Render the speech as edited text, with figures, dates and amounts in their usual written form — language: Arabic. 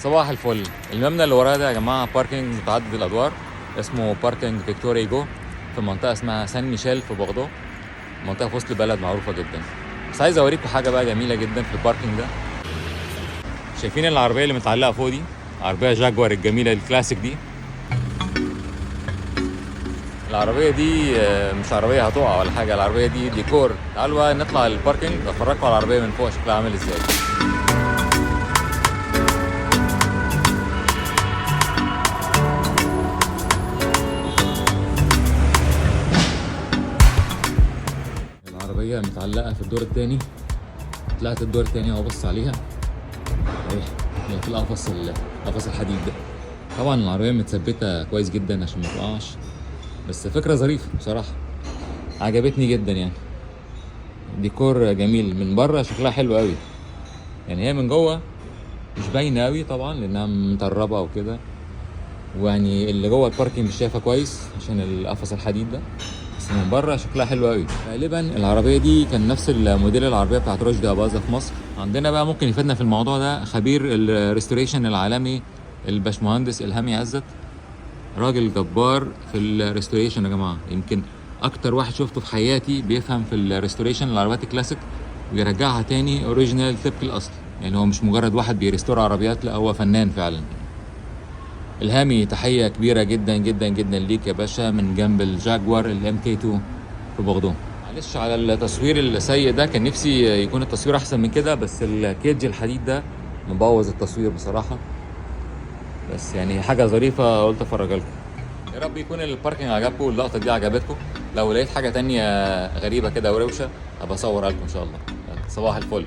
صباح الفل. المبنى اللي ورايا ده يا جماعه باركينج متعدد الادوار، اسمه باركينج فيكتوريا ايجو في منطقه اسمها سان ميشيل في بوغدو، منطقه في وسط البلد معروفه جدا. بس عايز اوريكم حاجه بقى جميله جدا في الباركينج ده. شايفين العربيه اللي متعلقه فوق دي؟ عربيه جاكوار الجميله الكلاسيك دي. العربيه دي مش عربيه هتقع ولا حاجه، العربيه دي ديكور. تعالوا بقى نطلع الباركينج افرجكم على العربيه من فوق شكلها عامل ازاي. العربية متعلقة في الدور الثاني، طلعت الدور الثاني اهو، بص عليها اهي، هي في القفص الحديد ده. طبعا العربية متثبتة كويس جدا عشان ما تقعش، بس فكرة ظريفة بصراحة، عجبتني جدا يعني. ديكور جميل من بره، شكلها حلو قوي يعني. هي من جوه مش باينة قوي طبعا لانها مطربة وكده، ويعني اللي جوه الباركينج مش شايفها كويس عشان القفص الحديد ده، بس من بره شكلها حلو قوي. غالبا العربيه دي كان نفس الموديل العربيه بتاعت رشدي اباظه في مصر. عندنا بقى ممكن يفيدنا في الموضوع ده خبير الريستوريشن العالمي الباشمهندس الهامي عزت، راجل جبار في الريستوريشن يا جماعه. يمكن اكتر واحد شفته في حياتي بيفهم في الريستوريشن العربيات الكلاسيك ويرجعها تاني اوريجينال طبق الاصل. يعني هو مش مجرد واحد بيريستور عربيات، لا هو فنان فعلا. الهامي تحية كبيرة جدا جدا جدا ليك يا باشا، من جنب الجاكوار الام كي 2 في بوغدو. معلش على التصوير السيء ده، كان نفسي يكون التصوير احسن من كده، بس الكيدج الحديد ده مبوظ التصوير بصراحة. بس يعني حاجة ظريفة قلت افرجها لكم. يا رب يكون الباركينج عجبكم واللقطة دي عجبتكم. لو لقيت حاجة تانية غريبة كده وروشة هبقى اصورها لكم ان شاء الله. صباح الفل.